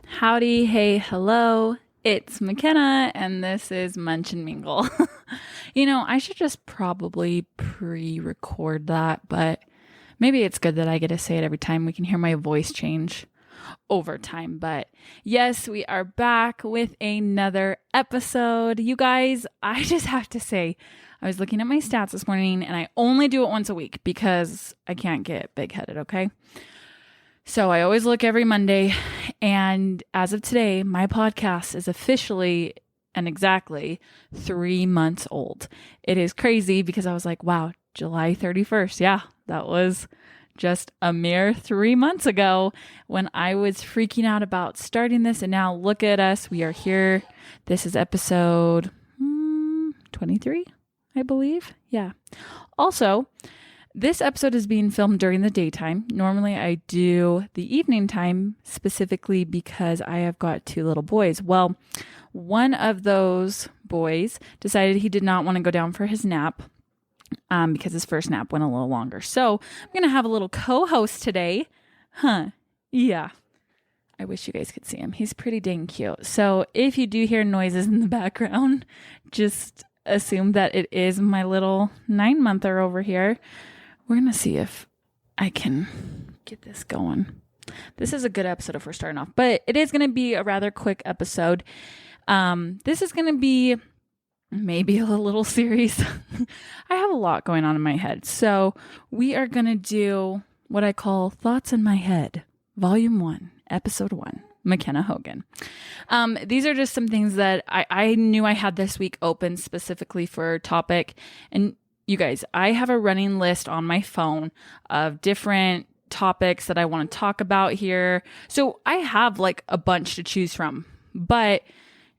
Howdy, hey, hello. It's McKenna, and this is Munch and Mingle. I should just probably pre-record that, but maybe it's good that I get to say it every time. We can hear my voice change over time. But yes, we are back with another episode. You guys, I just have to say, I was looking at my stats this morning, and I only do it once a week because I can't get big-headed, okay? So I always look every Monday, and as of today, my podcast is officially and exactly 3 months old. It is crazy because I was like, wow, July 31st. Yeah, that was just a mere 3 months ago when I was freaking out about starting this. And now look at us. We are here. This is episode 23, I believe. Yeah. Also, this episode is being filmed during the daytime. Normally I do the evening time specifically because I have got 2 little boys. Well, one of those boys decided he did not want to go down for his nap because his first nap went a little longer. So I'm going to have a little co-host today. Yeah. I wish you guys could see him. He's pretty dang cute. So if you do hear noises in the background, just assume that it is my little 9-monther over here. We're going to see if I can get this going. This is a good episode if we're starting off, but it is going to be a rather quick episode. This is going to be maybe a little serious. I have a lot going on in my head. So we are going to do what I call Thoughts in My Head, Volume 1, Episode 1. McKenna Hogan. These are just some things that I knew I had this week open specifically for topic. And you guys, I have a running list on my phone of different topics that I want to talk about here. So I have like a bunch to choose from. But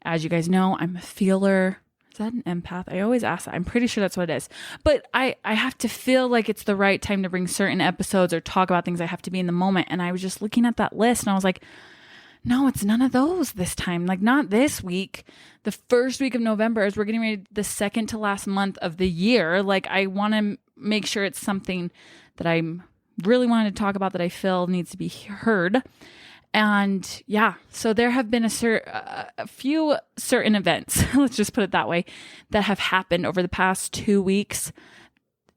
as you guys know, I'm a feeler. Is that an empath? I always ask that. I'm pretty sure that's what it is. But I have to feel like it's the right time to bring certain episodes or talk about things. I have to be in the moment. And I was just looking at that list and I was like, no, it's none of those this time. Like not this week. The first week of November, as we're getting ready, the second to last month of the year. Like I want to make sure it's something that I'm really wanting to talk about that I feel needs to be heard. And yeah, so there have been a few certain events, let's just put it that way, that have happened over the past 2 weeks.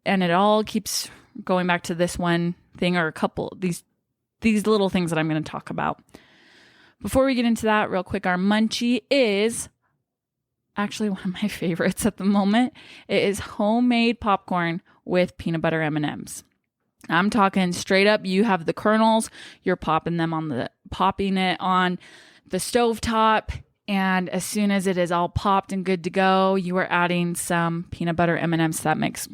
And it all keeps going back to this one thing or a couple, these little things that I'm going to talk about. Before we get into that, real quick, our munchie is actually one of my favorites at the moment. It is homemade popcorn with peanut butter M&Ms. I'm talking straight up. You have the kernels. You're popping it on the stovetop, and as soon as it is all popped and good to go, you are adding some peanut butter M&Ms. That makes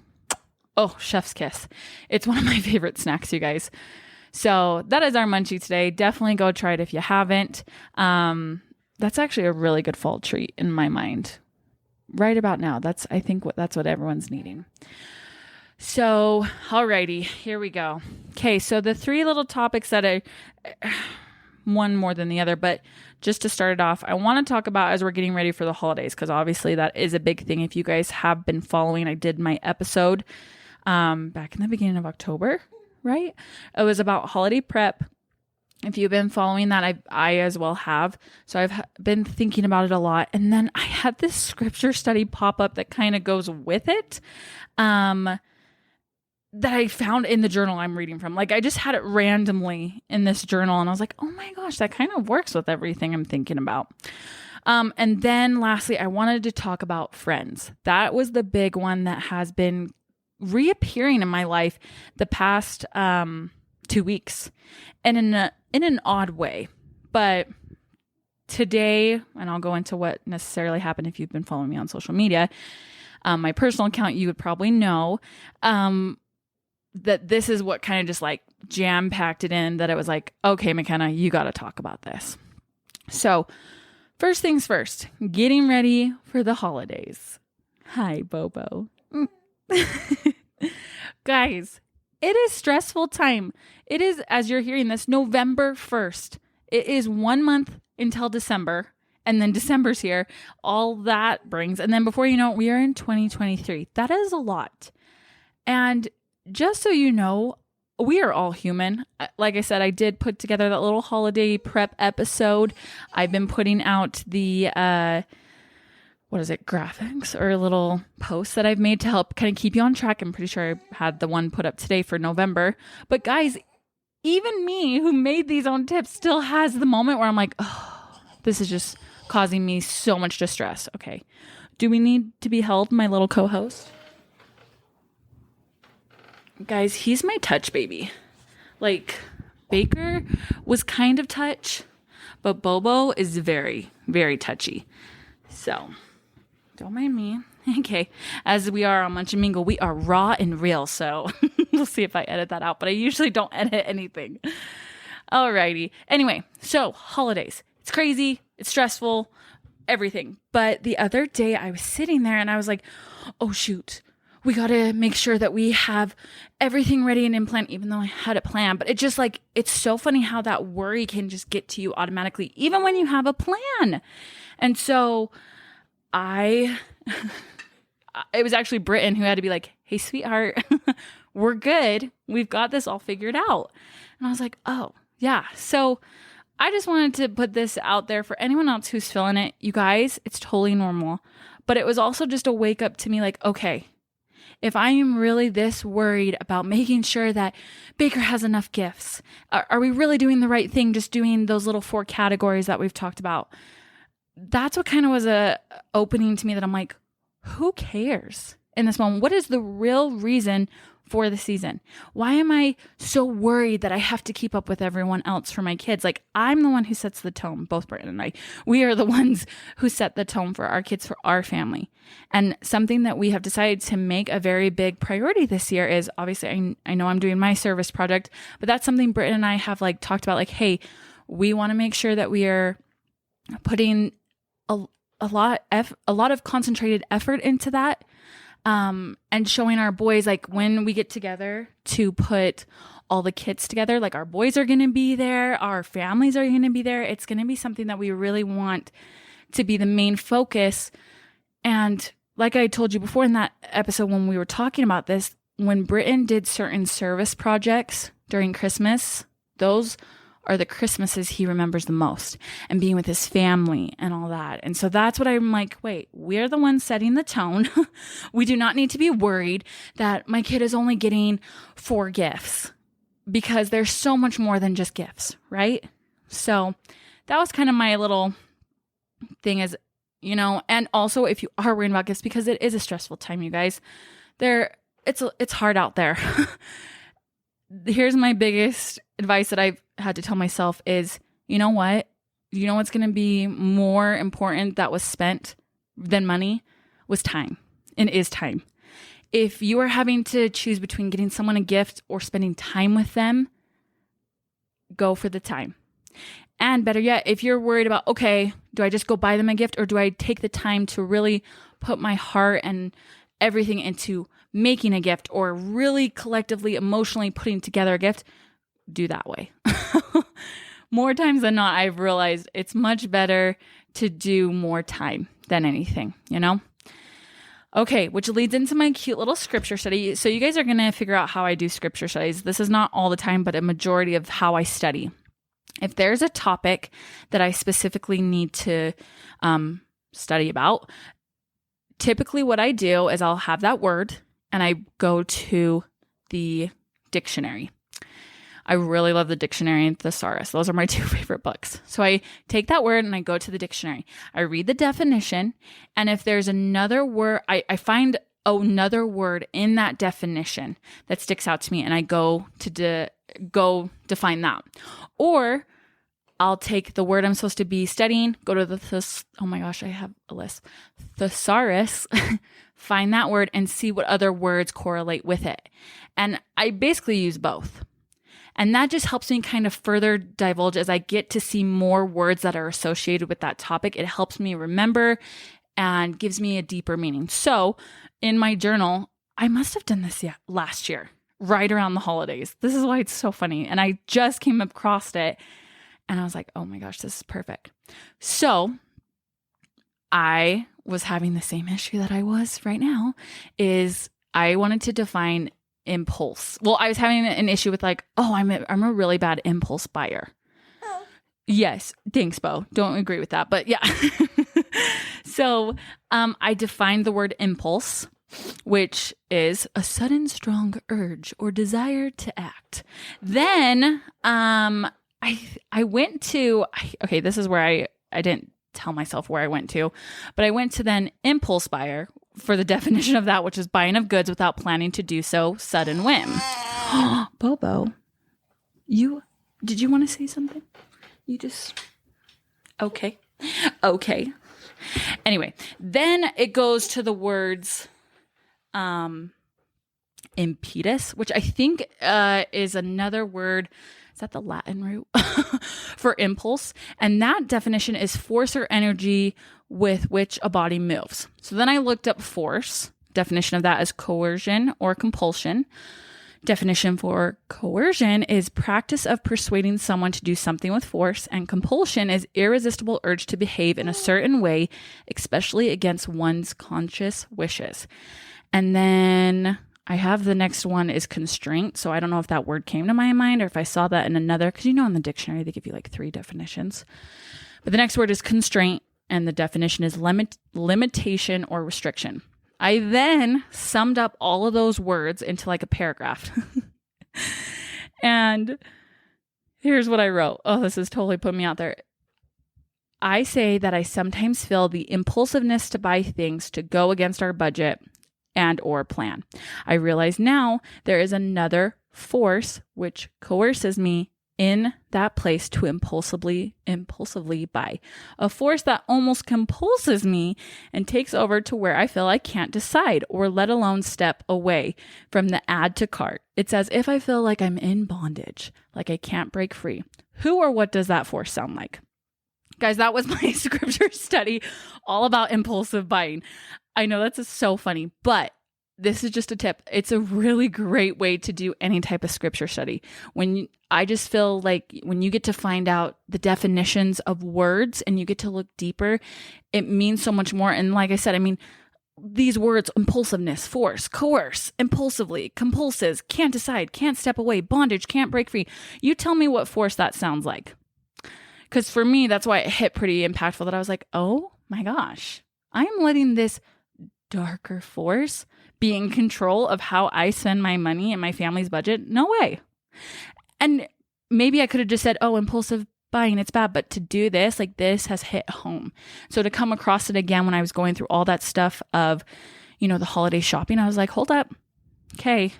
chef's kiss. It's one of my favorite snacks, you guys. So that is our munchie today. Definitely go try it if you haven't. That's actually a really good fall treat in my mind. Right about now. I think that's what everyone's needing. So, alrighty, here we go. Okay, so the 3 little topics that one more than the other, but just to start it off, I want to talk about as we're getting ready for the holidays, because obviously that is a big thing. If you guys have been following, I did my episode back in the beginning of October. Right? It was about holiday prep. If you've been following that, I as well have. So I've been thinking about it a lot. And then I had this scripture study pop up that kind of goes with it. That I found in the journal I'm reading from. Like I just had it randomly in this journal. And I was like, oh my gosh, that kind of works with everything I'm thinking about. And then lastly, I wanted to talk about friends. That was the big one that has been reappearing in my life the past 2 weeks, and in an odd way. But today, and I'll go into what necessarily happened if you've been following me on social media, my personal account, you would probably know that this is what kind of just like jam-packed it in, that it was like, okay, McKenna, you got to talk about this. So first things first, getting ready for the holidays. Hi, Bobo. Guys, it is stressful time. It is, as you're hearing this, November 1st. It is 1 month until December, and then December's here. All that brings, and then before you know it, we are in 2023. That is a lot. And just so you know, we are all human. Like I said, I did put together that little holiday prep episode. I've been putting out the graphics or little posts that I've made to help kind of keep you on track. I'm pretty sure I had the one put up today for November. But guys, even me who made these own tips still has the moment where I'm like, oh, this is just causing me so much distress. Okay. Do we need to be held, my little co-host? Guys, he's my touch baby. Like, Baker was kind of touch, but Bobo is very, very touchy. So, don't mind me. Okay. As we are on Munch and Mingle, we are raw and real. So, we'll see if I edit that out, but I usually don't edit anything. Alrighty. Anyway, so holidays. It's crazy. It's stressful. Everything. But the other day I was sitting there and I was like, oh, shoot. We got to make sure that we have everything ready and in plan, even though I had it planned. But it just like, it's so funny how that worry can just get to you automatically, even when you have a plan. And so it was actually Britton who had to be like, hey, sweetheart, we're good. We've got this all figured out. And I was like, oh, yeah. So I just wanted to put this out there for anyone else who's feeling it. You guys, it's totally normal. But it was also just a wake up to me like, okay, if I am really this worried about making sure that Baker has enough gifts, are we really doing the right thing? Just doing those little 4 categories that we've talked about. That's what kind of was a opening to me that I'm like, who cares in this moment? What is the real reason for the season? Why am I so worried that I have to keep up with everyone else for my kids? Like, I'm the one who sets the tone, both Britton and I. We are the ones who set the tone for our kids, for our family. And something that we have decided to make a very big priority this year is, obviously, I know I'm doing my service project, but that's something Britton and I have like talked about, like, hey, we want to make sure that we are putting a lot of concentrated effort into that. And showing our boys, like, when we get together to put all the kids together, like, our boys are going to be there, our families are going to be there. It's going to be something that we really want to be the main focus. And like I told you before in that episode when we were talking about this, when Britton did certain service projects during Christmas, those are the Christmases he remembers the most, and being with his family and all that. And so that's what I'm like, wait, we're the ones setting the tone. We do not need to be worried that my kid is only getting 4 gifts, because there's so much more than just gifts, right? So that was kind of my little thing, is, you know, and also if you are worrying about gifts, because it is a stressful time, you guys, it's hard out there. Here's my biggest advice that I've had to tell myself is, you know what? You know what's going to be more important that was spent than money was time, and is time. If you are having to choose between getting someone a gift or spending time with them, go for the time. And better yet, if you're worried about, okay, do I just go buy them a gift, or do I take the time to really put my heart and everything into making a gift, or really collectively, emotionally putting together a gift? Do that way. More times than not, I've realized it's much better to do more time than anything, you know? Okay, which leads into my cute little scripture study. So you guys are going to figure out how I do scripture studies. This is not all the time, but a majority of how I study. If there's a topic that I specifically need to study about, typically what I do is I'll have that word and I go to the dictionary. I really love the dictionary and thesaurus. Those are my 2 favorite books. So I take that word and I go to the dictionary. I read the definition. And if there's another word, I find another word in that definition that sticks out to me, and I go to go define that. Or I'll take the word I'm supposed to be studying, go to the oh my gosh, I have a list. Thesaurus, find that word and see what other words correlate with it. And I basically use both. And that just helps me kind of further divulge as I get to see more words that are associated with that topic. It helps me remember and gives me a deeper meaning. So in my journal, I must have done this last year, right around the holidays. This is why it's so funny. And I just came across it and I was like, oh my gosh, this is perfect. So I was having the same issue that I was right now, is I wanted to define impulse. Well, I was having an issue with like, oh, I'm a really bad impulse buyer. Oh. Yes. Thanks, Bo. Don't agree with that, but yeah. So, I defined the word impulse, which is a sudden strong urge or desire to act. Then, I went to, okay, this is where I didn't tell myself where I went to, but I went to then impulse buyer for the definition of that, which is buying of goods without planning to do so, sudden whim. Bobo, did you want to say something? Okay. Anyway, then it goes to the words, impetus, which I think, is another word. Is that the Latin root for impulse? And that definition is force or energy with which a body moves. So then I looked up force. Definition of that is coercion or compulsion. Definition for coercion is practice of persuading someone to do something with force, and compulsion is irresistible urge to behave in a certain way, especially against one's conscious wishes. And then I have the next one is constraint. So I don't know if that word came to my mind or if I saw that in another, because in the dictionary, they give you like 3 definitions. But the next word is constraint, and the definition is limitation or restriction. I then summed up all of those words into like a paragraph. And here's what I wrote. Oh, this is totally putting me out there. I say that I sometimes feel the impulsiveness to buy things to go against our budget and or plan. I realize now there is another force which coerces me in that place to impulsively buy. A force that almost compulses me and takes over to where I feel I can't decide or let alone step away from the add to cart. It's as if I feel like I'm in bondage, like I can't break free. Who or what does that force sound like? Guys, that was my scripture study all about impulsive buying. I know that's so funny, but this is just a tip. It's a really great way to do any type of scripture study. I just feel like when you get to find out the definitions of words and you get to look deeper, it means so much more. And like I said, these words, impulsiveness, force, coerce, impulsively, compulses, can't decide, can't step away, bondage, can't break free. You tell me what force that sounds like. Because for me, that's why it hit pretty impactful that I was like, oh my gosh, I am letting this darker force be in control of how I spend my money and my family's budget? No way. And maybe I could have just said, oh, impulsive buying, it's bad. But to do this, like this has hit home. So to come across it again when I was going through all that stuff of, the holiday shopping, I was like, hold up. Okay.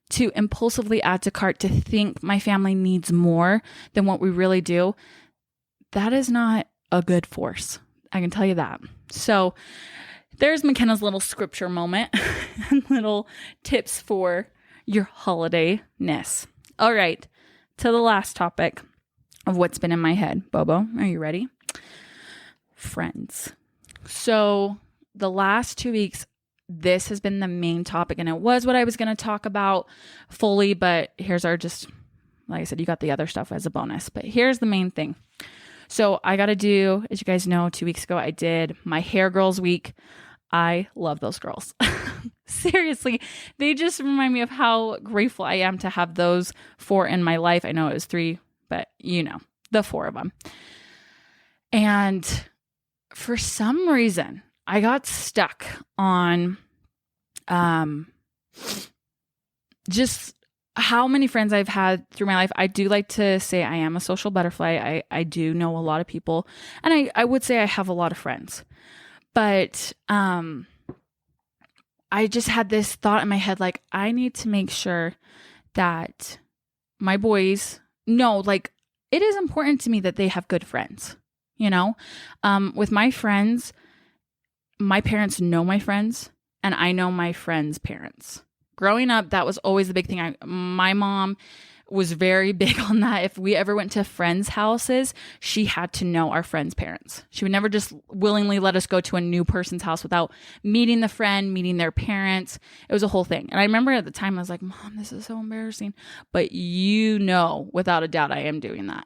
To impulsively add to cart, to think my family needs more than what we really do, that is not a good force. I can tell you that. So there's McKenna's little scripture moment and little tips for your holiday-ness. All right, to the last topic of what's been in my head. Bobo, are you ready? Friends. So the last 2 weeks, this has been the main topic, and it was what I was going to talk about fully, but here's like I said, you got the other stuff as a bonus, but here's the main thing. So I got to do, as you guys know, 2 weeks ago, I did my Hair Girls Week. I love those girls. Seriously, they just remind me of how grateful I am to have those 4 in my life. I know it was 3, but the 4 of them. And for some reason, I got stuck on just how many friends I've had through my life. I do like to say I am a social butterfly. I do know a lot of people, and I would say I have a lot of friends. But I just had this thought in my head, like, I need to make sure that my boys know, like, it is important to me that they have good friends, with my friends, my parents know my friends, and I know my friends' parents. Growing up, that was always the big thing. My mom was very big on that. If we ever went to friends' houses, she had to know our friends' parents. She would never just willingly let us go to a new person's house without meeting the friend, meeting their parents. It was a whole thing. And I remember at the time I was like, Mom, this is so embarrassing. But without a doubt, I am doing that.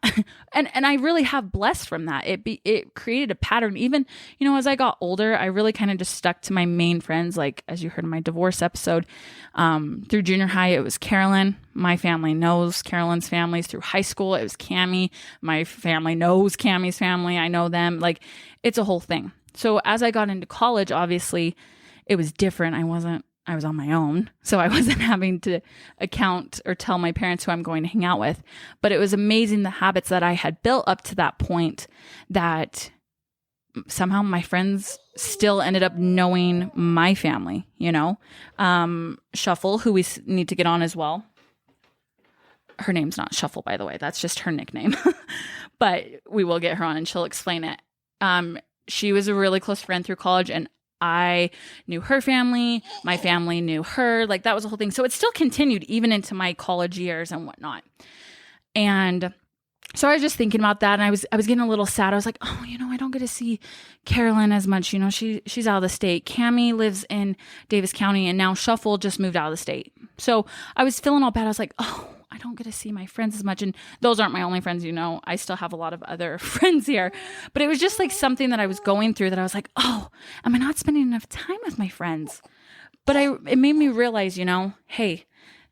and I really have blessed from that. It created a pattern. Even, as I got older, I really kind of just stuck to my main friends. Like, as you heard in my divorce episode, through junior high, it was Carolyn. My family knows Carolyn's families. Through high school, it was Cammie. My family knows Cammie's family. I know them. Like, it's a whole thing. So as I got into college, obviously, it was different. I was on my own. So I wasn't having to account or tell my parents who I'm going to hang out with. But it was amazing the habits that I had built up to that point that somehow my friends still ended up knowing my family, Shuffle, who we need to get on as well. Her name's not Shuffle, by the way. That's just her nickname. But we will get her on and she'll explain it. She was a really close friend through college, and I knew her family. My family knew her. Like, that was the whole thing. So it still continued even into my college years and whatnot. And so I was just thinking about that, and I was getting a little sad. I was like, oh, I don't get to see Carolyn as much. She's out of the state. Cammie lives in Davis County, and now Shuffle just moved out of the state. So I was feeling all bad. I was like, oh, I don't get to see my friends as much. And those aren't my only friends, I still have a lot of other friends here. But it was just like something that I was going through that I was like, oh, am I not spending enough time with my friends? But it made me realize, hey,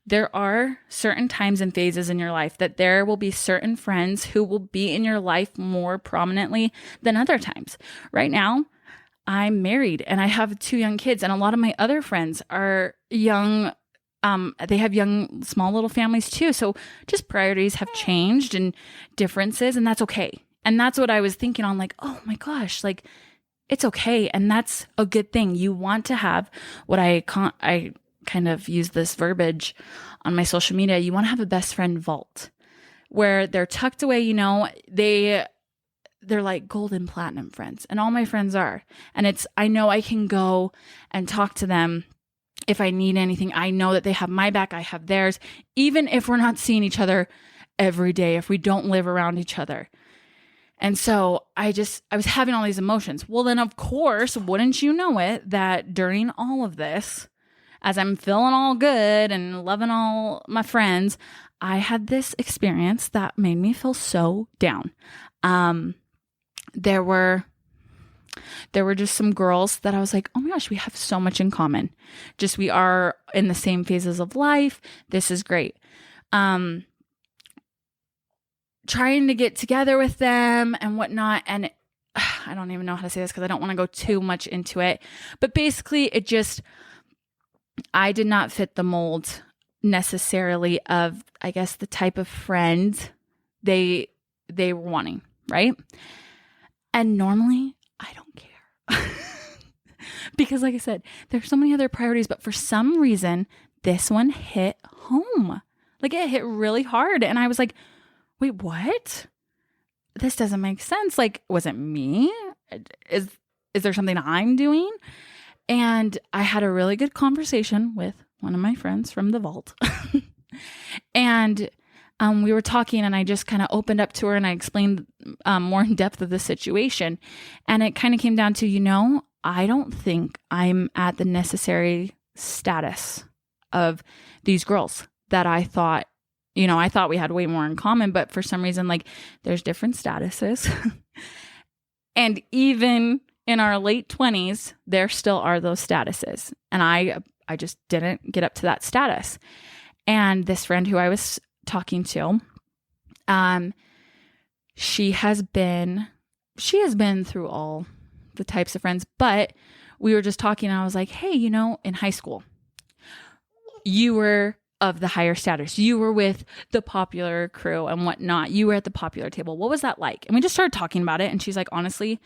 there are certain times and phases in your life that there will be certain friends who will be in your life more prominently than other times. Right now, I'm married and I have 2 young kids, and a lot of my other friends are young. They have young, small little families too. So just priorities have changed and differences, and that's okay. And that's what I was thinking on, like, oh my gosh, like, it's okay. And that's a good thing. You want to have what I kind of use this verbiage on my social media. You want to have a best friend vault where they're tucked away, they're like golden platinum friends, and all my friends are. And I know I can go and talk to them if I need anything. I know that they have my back. I have theirs, even if we're not seeing each other every day, if we don't live around each other. And so I was having all these emotions. Well, then of course, wouldn't you know it, that during all of this, as I'm feeling all good and loving all my friends, I had this experience that made me feel so down. There were just some girls that I was like, oh my gosh, we have so much in common. Just, we are in the same phases of life. This is great. Trying to get together with them and whatnot. And I don't even know how to say this because I don't want to go too much into it. But basically, I did not fit the mold necessarily of, I guess, the type of friend they were wanting, right? And normally, I don't care. Because like I said, there's so many other priorities, but for some reason, this one hit home. Like, it hit really hard. And I was like, wait, what? This doesn't make sense. Like, was it me? Is there something I'm doing? And I had a really good conversation with one of my friends from the vault. And we were talking, and I just kind of opened up to her, and I explained more in depth of the situation. And it kind of came down to, I don't think I'm at the necessary status of these girls that I thought, I thought we had way more in common, but for some reason, like, there's different statuses. And even in our late 20s, there still are those statuses. And I just didn't get up to that status. And this friend who I was talking to, she has been through all the types of friends, but we were just talking, and I was like, hey, in high school, you were of the higher status. You were with the popular crew and whatnot. You were at the popular table. What was that like? And we just started talking about it. And she's like, honestly,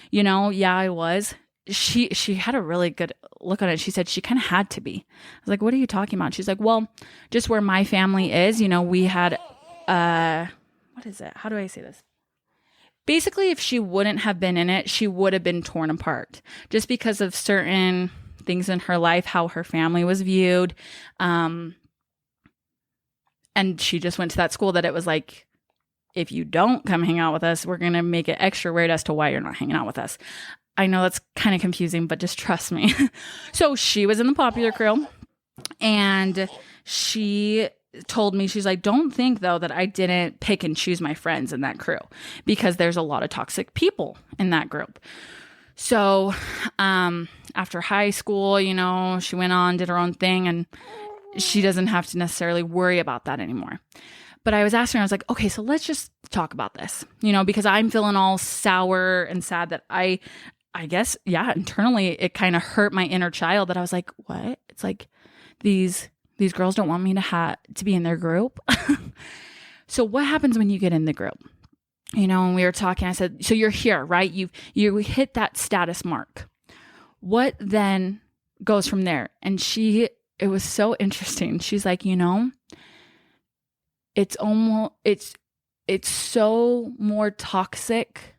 yeah, I was. She had a really good look on it. She said she kind of had to be. I was like, what are you talking about? She's like, well, just where my family is, we had, what is it? How do I say this? Basically, if she wouldn't have been in it, she would have been torn apart just because of certain things in her life, how her family was viewed. And she just went to that school that it was like, if you don't come hang out with us, we're going to make it extra weird as to why you're not hanging out with us. I know that's kind of confusing, but just trust me. So she was in the popular crew, and she told me, she's like, don't think though that I didn't pick and choose my friends in that crew, because there's a lot of toxic people in that group. So after high school, you know, she went on, did her own thing, and she doesn't have to necessarily worry about that anymore. But I was asking her, I was like, okay, so let's just talk about this, you know, because I'm feeling all sour and sad that I guess, yeah, internally it kind of hurt my inner child that I was like, what? It's like these girls don't want me to be in their group. So what happens when you get in the group? You know, when we were talking, I said, so you're here, right? You hit that status mark. What then goes from there? And it was so interesting. She's like, you know, it's so more toxic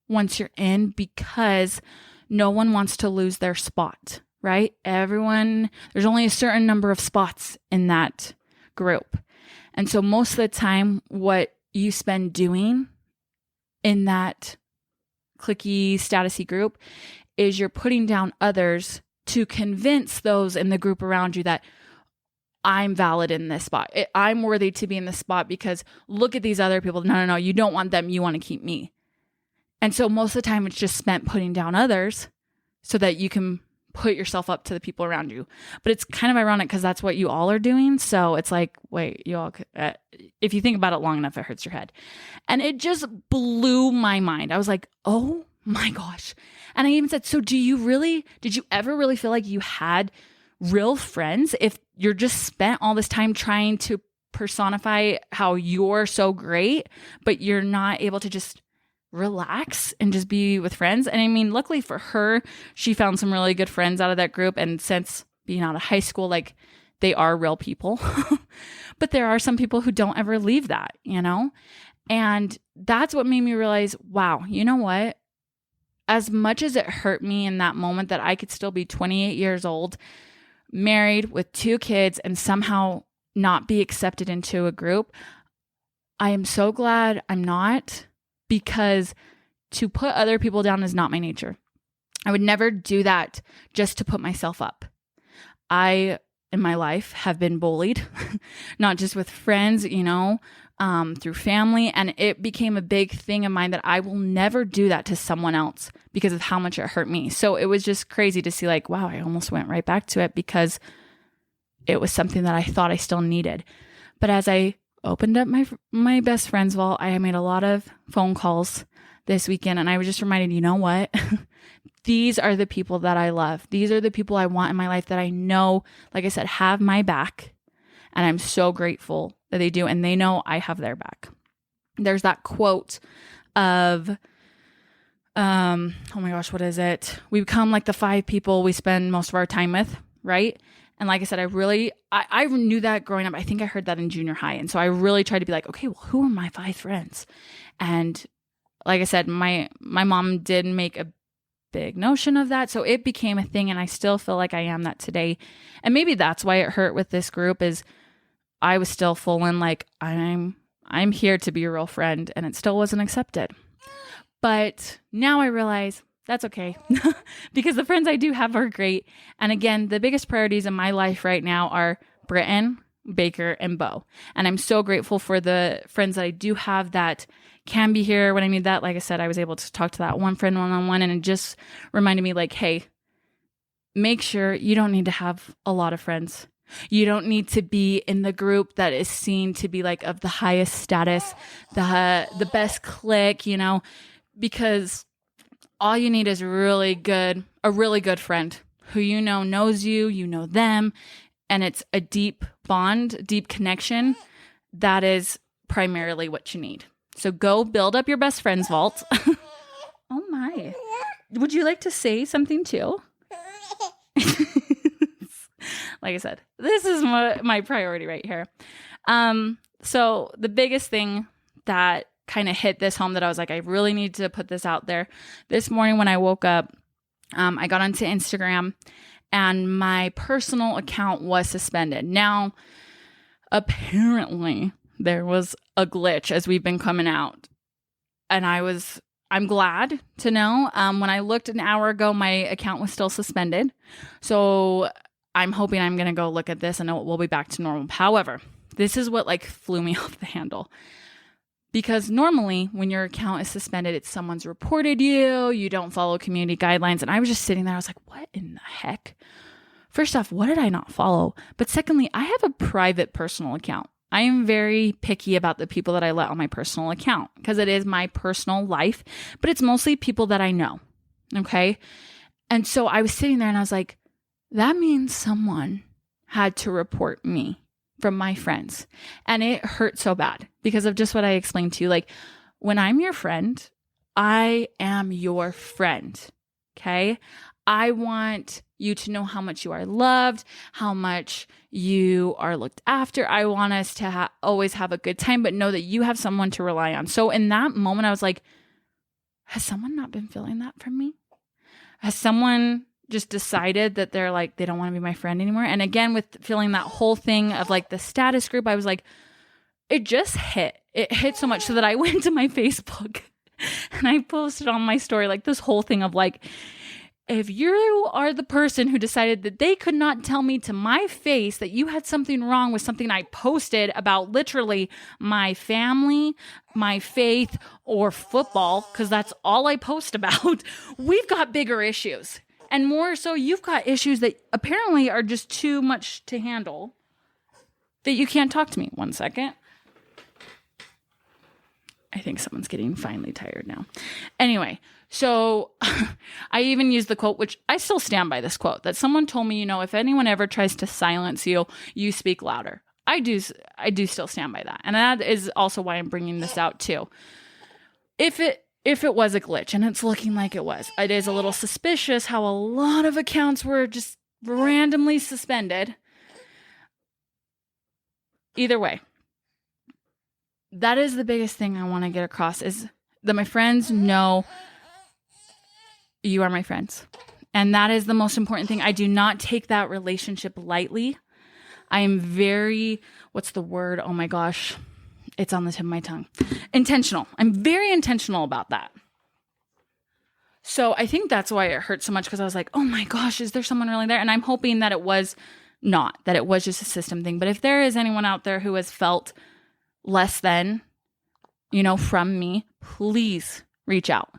once you're in, because no one wants to lose their spot, right? There's only a certain number of spots in that group. And so most of the time, what you spend doing in that cliquey, statusy group is you're putting down others to convince those in the group around you that I'm valid in this spot. I'm worthy to be in this spot because look at these other people. No, you don't want them. You want to keep me. And so most of the time it's just spent putting down others so that you can put yourself up to the people around you. But it's kind of ironic because that's what you all are doing. So it's like, wait, you all, if you think about it long enough, it hurts your head. And it just blew my mind. I was like, oh my gosh. And I even said, so did you ever really feel like you had real friends if you're just spent all this time trying to personify how you're so great, but you're not able to just relax and just be with friends? And I mean, luckily for her, she found some really good friends out of that group. And since being out of high school, like, they are real people. But there are some people who don't ever leave that, you know? And that's what made me realize, wow, you know what? As much as it hurt me in that moment that I could still be 28 years old, married with 2 kids, and somehow not be accepted into a group, I am so glad I'm not, because to put other people down is not my nature. I would never do that just to put myself up. I, in my life, have been bullied, not just with friends, you know, through family. And it became a big thing of mine that I will never do that to someone else because of how much it hurt me. So it was just crazy to see, like, wow, I almost went right back to it because it was something that I thought I still needed. But as I opened up my best friend's vault, I made a lot of phone calls this weekend, and I was just reminded, you know what? These are the people that I love. These are the people I want in my life that I know, like I said, have my back. And I'm so grateful that they do. And they know I have their back. There's that quote of, oh my gosh, what is it? We become like the 5 people we spend most of our time with, right? And like I said, I knew that growing up. I think I heard that in junior high. And so I really tried to be like, okay, well, who are my 5 friends? And like I said, my mom did make a big notion of that. So it became a thing, and I still feel like I am that today. And maybe that's why it hurt with this group, is I was still full in like, I'm here to be a real friend, and it still wasn't accepted. But now I realize that's okay because the friends I do have are great. And again, the biggest priorities in my life right now are Britton, Baker, and Bo. And I'm so grateful for the friends that I do have that can be here when I need that. Like I said, I was able to talk to that one friend one-on-one, and it just reminded me, like, hey, make sure you don't need to have a lot of friends. You don't need to be in the group that is seen to be like of the highest status, the best clique, you know, because all you need is a really good friend who, you know, knows you, you know them, and it's a deep bond, deep connection. That is primarily what you need. So go build up your best friends vault. Oh my. Would you like to say something too? Like I said, this is my priority right here. So the biggest thing that kind of hit this home that I was like, I really need to put this out there. This morning when I woke up, I got onto Instagram and my personal account was suspended. Now, apparently there was a glitch as we've been coming out. And I'm glad to know. When I looked an hour ago, my account was still suspended. So I'm hoping I'm going to go look at this and we'll be back to normal. However, this is what like flew me off the handle. Because normally when your account is suspended, it's someone's reported you don't follow community guidelines. And I was just sitting there. I was like, what in the heck? First off, what did I not follow? But secondly, I have a private personal account. I am very picky about the people that I let on my personal account because it is my personal life, but it's mostly people that I know. Okay. And so I was sitting there and I was like, that means someone had to report me from my friends. And it hurt so bad because of just what I explained to you. Like when I'm your friend, I am your friend. Okay. I want you to know how much you are loved, how much you are looked after. I want us to always have a good time, but know that you have someone to rely on. So in that moment, I was like, has someone not been feeling that from me? Has someone just decided that they're like, they don't want to be my friend anymore? And again, with feeling that whole thing of like the status group, I was like, it just hit. It hit so much so that I went to my Facebook and I posted on my story like this whole thing of like, if you are the person who decided that they could not tell me to my face that you had something wrong with something I posted about literally my family, my faith, or football, because that's all I post about, we've got bigger issues. And more so, you've got issues that apparently are just too much to handle that you can't talk to me. 1 second. I think someone's getting finally tired now. Anyway, so I even used the quote, which I still stand by this quote, that someone told me, if anyone ever tries to silence you, you speak louder. I do still stand by that. And that is also why I'm bringing this out too. If it was a glitch, and it's looking like it was, it is a little suspicious how a lot of accounts were just randomly suspended. Either way, that is the biggest thing I want to get across is that my friends know you are my friends. And that is the most important thing. I do not take that relationship lightly. I am very, what's the word? Oh my gosh. It's on the tip of my tongue. Intentional. I'm very intentional about that. So I think that's why it hurt so much because I was like, oh my gosh, is there someone really there? And I'm hoping that it was not, that it was just a system thing. But if there is anyone out there who has felt less than, from me, please reach out.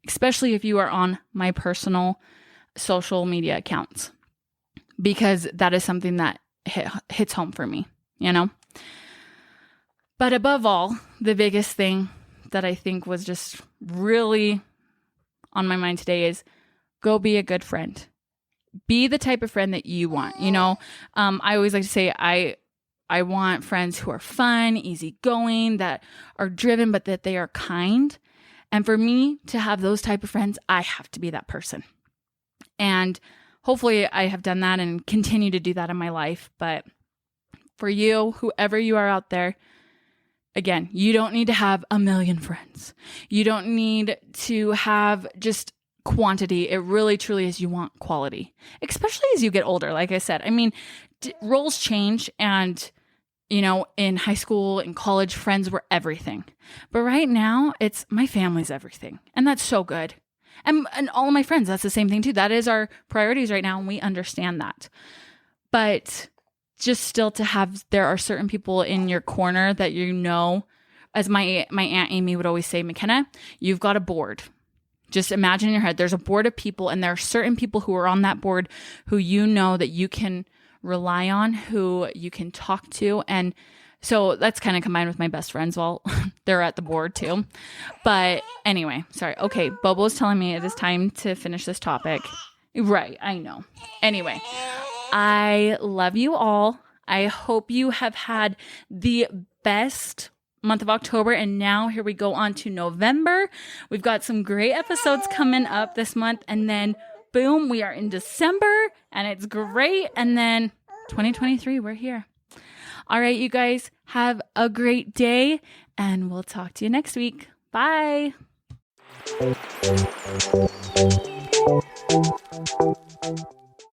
Especially if you are on my personal social media accounts, because that is something that hits home for me, But above all, the biggest thing that I think was just really on my mind today is go be a good friend. Be the type of friend that you want. I always like to say I want friends who are fun, easygoing, that are driven, but that they are kind. And for me to have those type of friends, I have to be that person. And hopefully I have done that and continue to do that in my life. But for you, whoever you are out there, again, you don't need to have a million friends. You don't need to have just quantity. It really, truly is you want quality, especially as you get older. Like I said, roles change and in high school and college, friends were everything. But right now, it's my family's everything. And that's so good. And all of my friends, that's the same thing too. That is our priorities right now. And we understand that. But just still to have, there are certain people in your corner that as my Aunt Amy would always say, McKenna, you've got a board. Just imagine in your head, there's a board of people and there are certain people who are on that board who that you can rely on, who you can talk to. And so that's kind of combined with my best friends. Well, they're at the board too. But anyway, sorry. Okay. Bobo's telling me it is time to finish this topic. Right. I know. Anyway, I love you all. I hope you have had the best month of October. And now here we go on to November. We've got some great episodes coming up this month. And then boom, we are in December and it's great. And then 2023, we're here. All right, you guys have a great day and we'll talk to you next week. Bye.